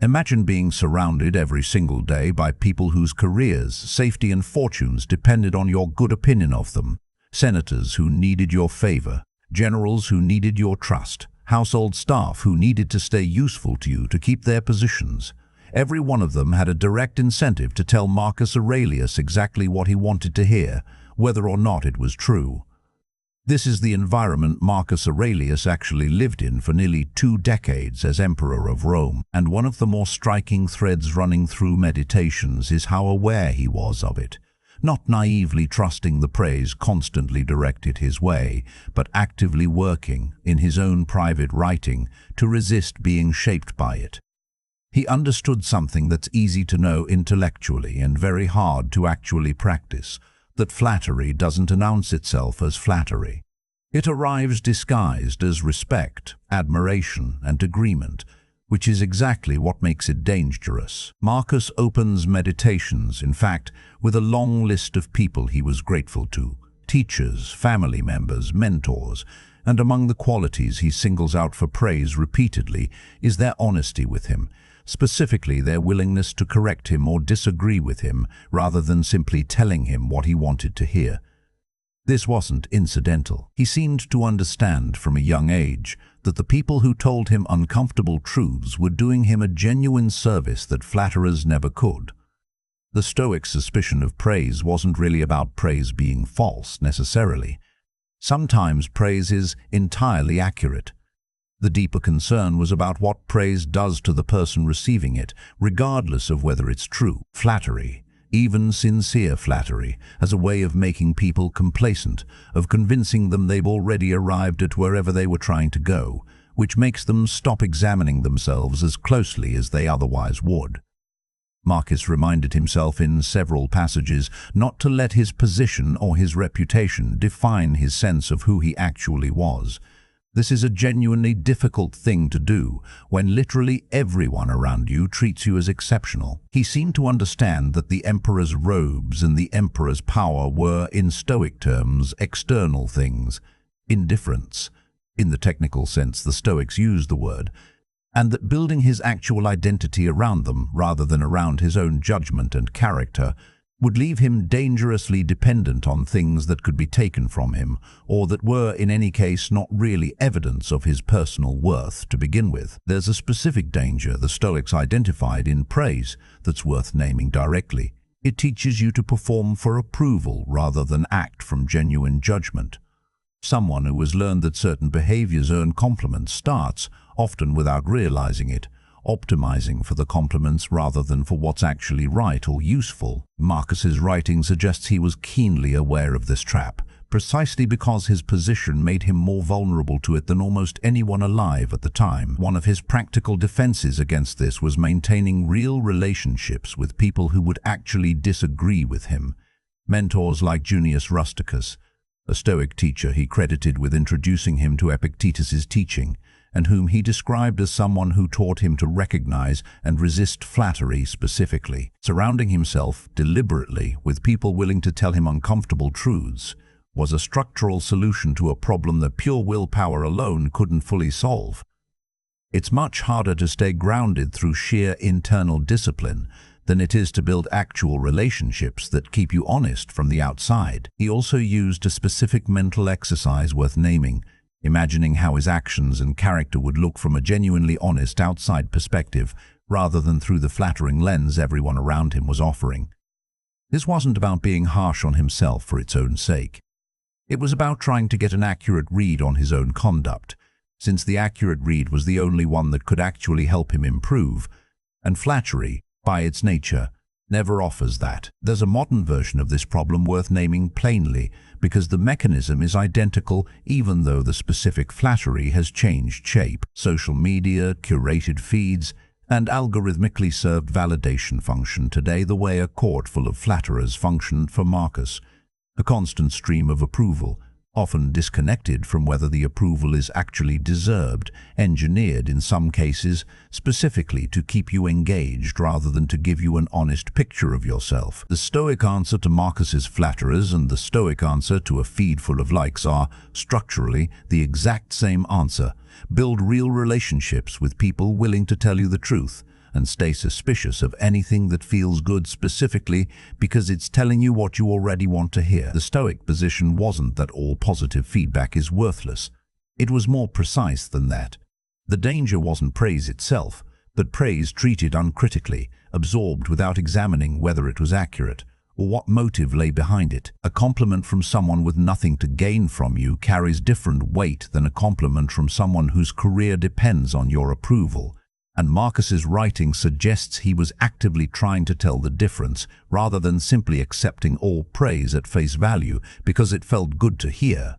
Imagine being surrounded every single day by people whose careers, safety and fortunes depended on your good opinion of them. Senators who needed your favor, generals who needed your trust, household staff who needed to stay useful to you to keep their positions. Every one of them had a direct incentive to tell Marcus Aurelius exactly what he wanted to hear, whether or not it was true. This is the environment Marcus Aurelius actually lived in for nearly 2 decades as Emperor of Rome, and one of the more striking threads running through Meditations is how aware he was of it. Not naively trusting the praise constantly directed his way, but actively working, in his own private writing, to resist being shaped by it. He understood something that's easy to know intellectually and very hard to actually practice, that flattery doesn't announce itself as flattery. It arrives disguised as respect, admiration, and agreement, which is exactly what makes it dangerous. Marcus opens Meditations, in fact, with a long list of people he was grateful to: teachers, family members, mentors, and among the qualities he singles out for praise repeatedly is their honesty with him, specifically their willingness to correct him or disagree with him rather than simply telling him what he wanted to hear. This wasn't incidental. He seemed to understand from a young age that the people who told him uncomfortable truths were doing him a genuine service that flatterers never could. The Stoic suspicion of praise wasn't really about praise being false, necessarily. Sometimes praise is entirely accurate. The deeper concern was about what praise does to the person receiving it, regardless of whether it's true. Flattery, even sincere flattery, as a way of making people complacent, of convincing them they've already arrived at wherever they were trying to go, which makes them stop examining themselves as closely as they otherwise would. Marcus reminded himself in several passages not to let his position or his reputation define his sense of who he actually was. This is a genuinely difficult thing to do when literally everyone around you treats you as exceptional. He seemed to understand that the emperor's robes and the emperor's power were, in Stoic terms, external things, indifferents, in the technical sense the Stoics used the word, and that building his actual identity around them, rather than around his own judgment and character, would leave him dangerously dependent on things that could be taken from him, or that were, in any case, not really evidence of his personal worth to begin with. There's a specific danger the Stoics identified in praise that's worth naming directly. It teaches you to perform for approval rather than act from genuine judgment. Someone who has learned that certain behaviors earn compliments starts, often without realizing it, optimizing for the compliments rather than for what's actually right or useful. Marcus's writing suggests he was keenly aware of this trap, precisely because his position made him more vulnerable to it than almost anyone alive at the time. One of his practical defenses against this was maintaining real relationships with people who would actually disagree with him. Mentors like Junius Rusticus, a Stoic teacher he credited with introducing him to Epictetus's teaching, and whom he described as someone who taught him to recognize and resist flattery specifically. Surrounding himself deliberately with people willing to tell him uncomfortable truths was a structural solution to a problem that pure willpower alone couldn't fully solve. It's much harder to stay grounded through sheer internal discipline than it is to build actual relationships that keep you honest from the outside. He also used a specific mental exercise worth naming, imagining how his actions and character would look from a genuinely honest outside perspective, rather than through the flattering lens everyone around him was offering. This wasn't about being harsh on himself for its own sake. It was about trying to get an accurate read on his own conduct, since the accurate read was the only one that could actually help him improve, and flattery, by its nature, never offers that. There's a modern version of this problem worth naming plainly, because the mechanism is identical even though the specific flattery has changed shape. Social media, curated feeds, and algorithmically served validation function today the way a court full of flatterers functioned for Marcus. A constant stream of approval, often disconnected from whether the approval is actually deserved, engineered in some cases specifically to keep you engaged rather than to give you an honest picture of yourself. The Stoic answer to Marcus's flatterers and the Stoic answer to a feed full of likes are, structurally, the exact same answer. Build real relationships with people willing to tell you the truth, and stay suspicious of anything that feels good specifically because it's telling you what you already want to hear. The Stoic position wasn't that all positive feedback is worthless. It was more precise than that. The danger wasn't praise itself, but praise treated uncritically, absorbed without examining whether it was accurate or what motive lay behind it. A compliment from someone with nothing to gain from you carries different weight than a compliment from someone whose career depends on your approval. And Marcus's writing suggests he was actively trying to tell the difference, rather than simply accepting all praise at face value because it felt good to hear.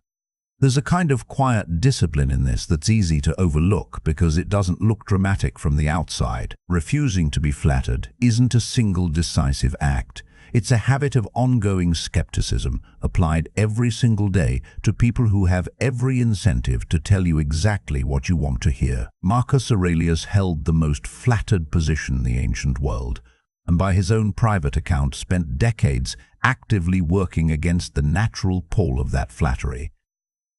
There's a kind of quiet discipline in this that's easy to overlook because it doesn't look dramatic from the outside. Refusing to be flattered isn't a single decisive act. It's a habit of ongoing skepticism applied every single day to people who have every incentive to tell you exactly what you want to hear. Marcus Aurelius held the most flattered position in the ancient world, and by his own private account spent decades actively working against the natural pull of that flattery.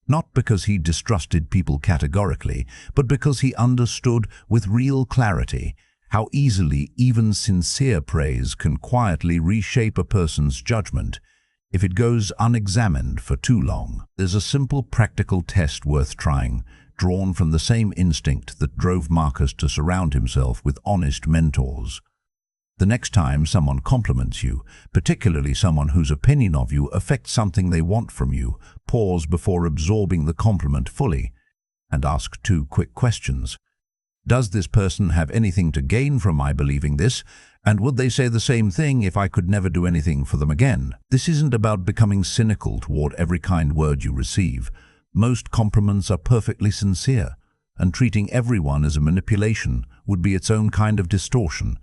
Not because he distrusted people categorically, but because he understood with real clarity how easily even sincere praise can quietly reshape a person's judgment if it goes unexamined for too long. There's a simple practical test worth trying, drawn from the same instinct that drove Marcus to surround himself with honest mentors. The next time someone compliments you, particularly someone whose opinion of you affects something they want from you, pause before absorbing the compliment fully and ask two quick questions. Does this person have anything to gain from my believing this? And would they say the same thing if I could never do anything for them again? This isn't about becoming cynical toward every kind word you receive. Most compliments are perfectly sincere, and treating everyone as a manipulation would be its own kind of distortion.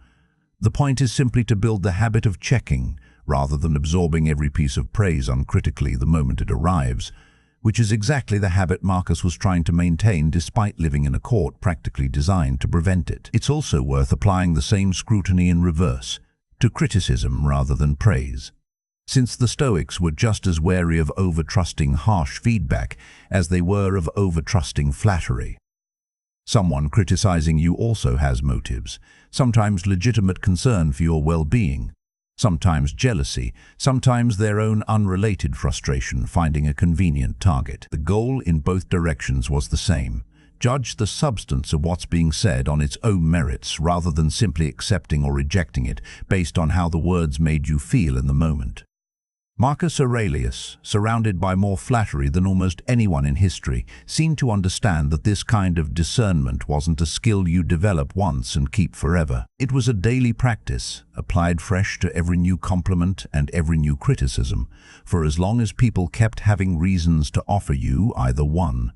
The point is simply to build the habit of checking, rather than absorbing every piece of praise uncritically the moment it arrives, which is exactly the habit Marcus was trying to maintain despite living in a court practically designed to prevent it. It's also worth applying the same scrutiny in reverse, to criticism rather than praise, since the Stoics were just as wary of over-trusting harsh feedback as they were of over-trusting flattery. Someone criticizing you also has motives, sometimes legitimate concern for your well-being, sometimes jealousy, sometimes their own unrelated frustration finding a convenient target. The goal in both directions was the same: judge the substance of what's being said on its own merits rather than simply accepting or rejecting it based on how the words made you feel in the moment. Marcus Aurelius, surrounded by more flattery than almost anyone in history, seemed to understand that this kind of discernment wasn't a skill you develop once and keep forever. It was a daily practice, applied fresh to every new compliment and every new criticism, for as long as people kept having reasons to offer you either one.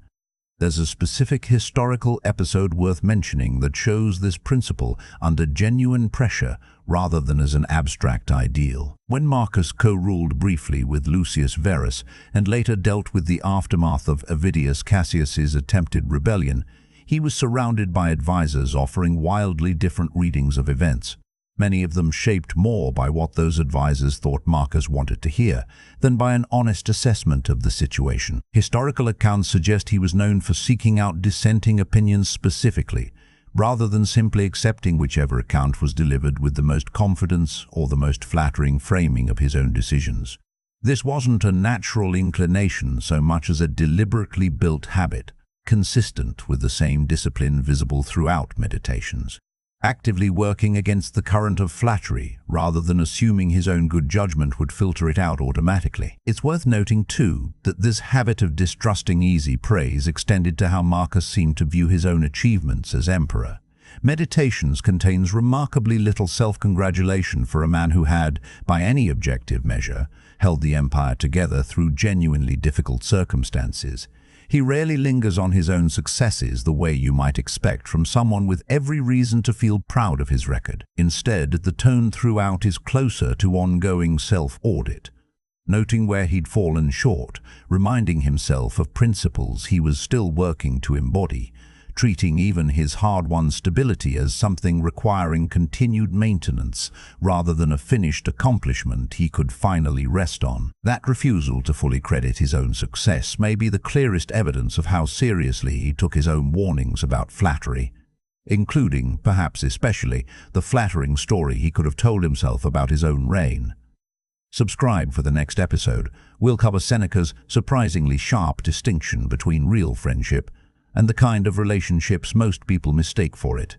There's a specific historical episode worth mentioning that shows this principle under genuine pressure rather than as an abstract ideal. When Marcus co-ruled briefly with Lucius Verus and later dealt with the aftermath of Avidius Cassius's attempted rebellion, he was surrounded by advisors offering wildly different readings of events, many of them shaped more by what those advisors thought Marcus wanted to hear than by an honest assessment of the situation. Historical accounts suggest he was known for seeking out dissenting opinions specifically, rather than simply accepting whichever account was delivered with the most confidence or the most flattering framing of his own decisions. This wasn't a natural inclination so much as a deliberately built habit, consistent with the same discipline visible throughout Meditations. Actively working against the current of flattery, rather than assuming his own good judgment would filter it out automatically. It's worth noting, too, that this habit of distrusting easy praise extended to how Marcus seemed to view his own achievements as emperor. Meditations contains remarkably little self-congratulation for a man who had, by any objective measure, held the empire together through genuinely difficult circumstances. He rarely lingers on his own successes the way you might expect from someone with every reason to feel proud of his record. Instead, the tone throughout is closer to ongoing self-audit, noting where he'd fallen short, reminding himself of principles he was still working to embody, treating even his hard-won stability as something requiring continued maintenance rather than a finished accomplishment he could finally rest on. That refusal to fully credit his own success may be the clearest evidence of how seriously he took his own warnings about flattery. including, perhaps especially, the flattering story he could have told himself about his own reign. Subscribe for the next episode. We'll cover Seneca's surprisingly sharp distinction between real friendship and the kind of relationships most people mistake for it.